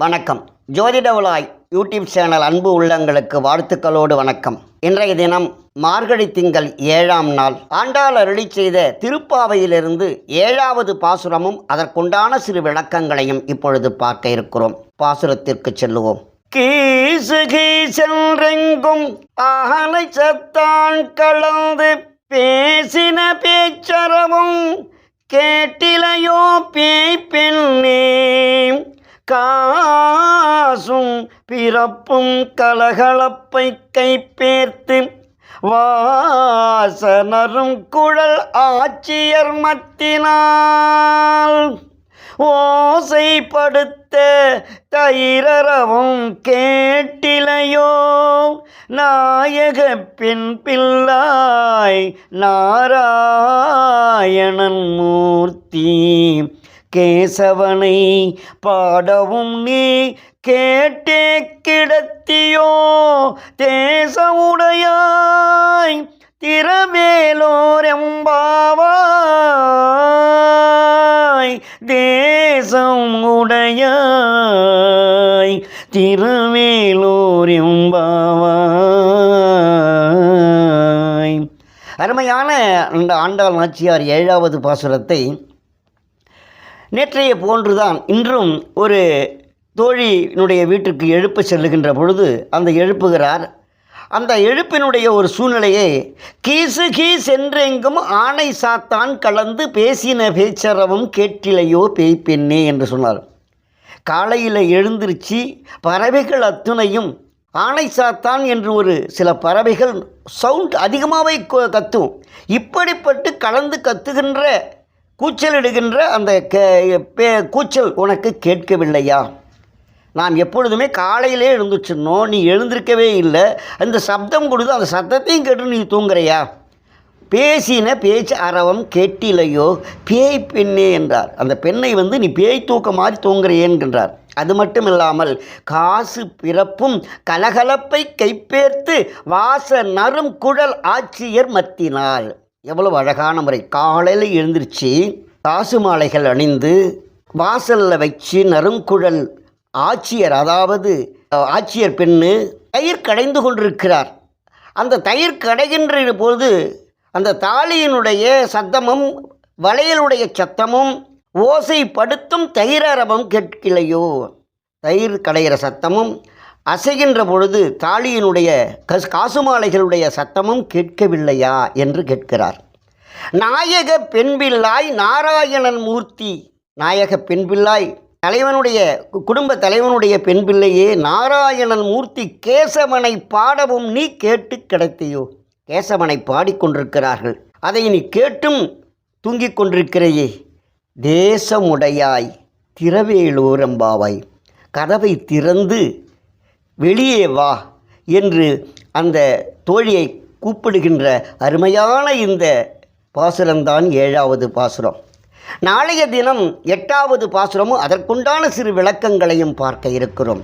வணக்கம். ஜோதிட உலாய் YouTube channel அன்பு உள்ளங்களுக்கு வாழ்த்துக்களோடு வணக்கம். இன்றைய தினம் மார்கழி திங்கள் 7ஆம் நாள். ஆண்டாள் அருளி செய்த திருப்பாவையிலிருந்து 7வது பாசுரமும் அதற்குண்டான சிறு விளக்கங்களையும் இப்பொழுது பார்க்க இருக்கிறோம். பாசுரத்திற்கு செல்லுவோம். கீசு கீசென்றெங்கும் ஆனை சத்தான் கலந்து பேசின பேச்சரவும் கேட்டிலையோ பேய் பெண்ணே, காசும் பிறப்பும் கலகலப்பை கைப்பேர்த்து வாசனரும் குழல் ஆட்சியர் மத்தினால் ஓசைப்படுத்த தயிரவும் கேட்டிலையோ நாயக பெண் பிள்ளாய் நாராயணன் மூர்த்தி, கேசவனை பாடவும் நீ கேட்டே கிடத்தியோ தேசமுடையாய் திரவேலோர் எம்பாவாய், தேசம் உடையாய் திருவேலோர் எம்பாவாய். அருமையான அந்த ஆண்டாள் நாச்சியார் 7வது பாசுரத்தை நேற்றைய போன்றுதான் இன்றும் ஒரு தோழியினுடைய வீட்டிற்கு எழுப்ப செல்லுகின்ற பொழுது அந்த எழுப்புகிறார். அந்த எழுப்பினுடைய ஒரு சூழ்நிலையை கீசு கீஸ் என்றெங்கும் ஆணை சாத்தான் கலந்து பேசின பேச்சரவும் கேட்டிலையோ பேய் பெண்ணே என்று சொன்னார். காலையில் எழுந்திருச்சு பறவைகள் அத்துணையும் ஆணை சாத்தான் என்று ஒரு சில பறவைகள் சவுண்ட் அதிகமாகவே கத்தும். இப்படிப்பட்டு கலந்து கத்துகின்ற கூச்சலிடுகின்ற அந்த கூச்சல் உனக்கு கேட்கவில்லையா? நாம் எப்பொழுதுமே காலையிலே எழுந்துச்சிடணும், நீ எழுந்திருக்கவே இல்லை, அந்த சப்தம் கொடுத்து அந்த சத்தத்தையும் கேட்டு நீ தூங்குறையா? பேசின பேச்சு அரவம் கேட்டிலையோ பேய் பெண்ணே என்றார். அந்த பெண்ணை நீ பேய் தூக்க மாதிரி தூங்குறையேன்கின்றார். அது மட்டும் இல்லாமல் காசு பிறப்பும் கலகலப்பை கைப்பேர்த்து வாச நரும் குழல் ஆட்சியர் மத்தினால். எவ்வளவு அழகான முறை! காலையில் எழுந்திருச்சு காசு மாலைகள் அணிந்து வாசலில் வச்சு நறுங்குழல் ஆட்சியர், அதாவது ஆட்சியர் பெண்ணு தயிர் கடைந்து கொண்டிருக்கிறார். அந்த தயிர் கடைகின்ற போது அந்த தாலியினுடைய சத்தமும் வளையலுடைய சத்தமும் ஓசைப்படுத்தும் தயிரரவம் கேட்கலையோ, தயிர் கடைகிற சத்தமும் அசைகின்ற பொழுது தாலியினுடைய காசுமாலைகளுடைய சத்தமும் கேட்கவில்லையா என்று கேட்கிறார். நாயக பெண்பிள்ளாய் நாராயணன் மூர்த்தி, நாயக பெண்பிள்ளாய் தலைவனுடைய குடும்ப தலைவனுடைய பெண் பிள்ளையே நாராயணன் மூர்த்தி, கேசவனை பாடவும் நீ கேட்டு கிடைத்தையோ. கேசவனை பாடிக்கொண்டிருக்கிறார்கள், அதை நீ கேட்டும் தூங்கிக் கொண்டிருக்கிறையே. தேசமுடையாய் திரவேலோர் எம்பாவாய், கதவை திறந்து வெளியே வா என்று அந்த தோழியை கூப்பிடுகின்ற அருமையான இந்த பாசுரம்தான் 7வது பாசுரம். நாளைய தினம் 8வது பாசுரமும் அதற்குண்டான சிறு விளக்கங்களையும் பார்க்க இருக்கிறோம்.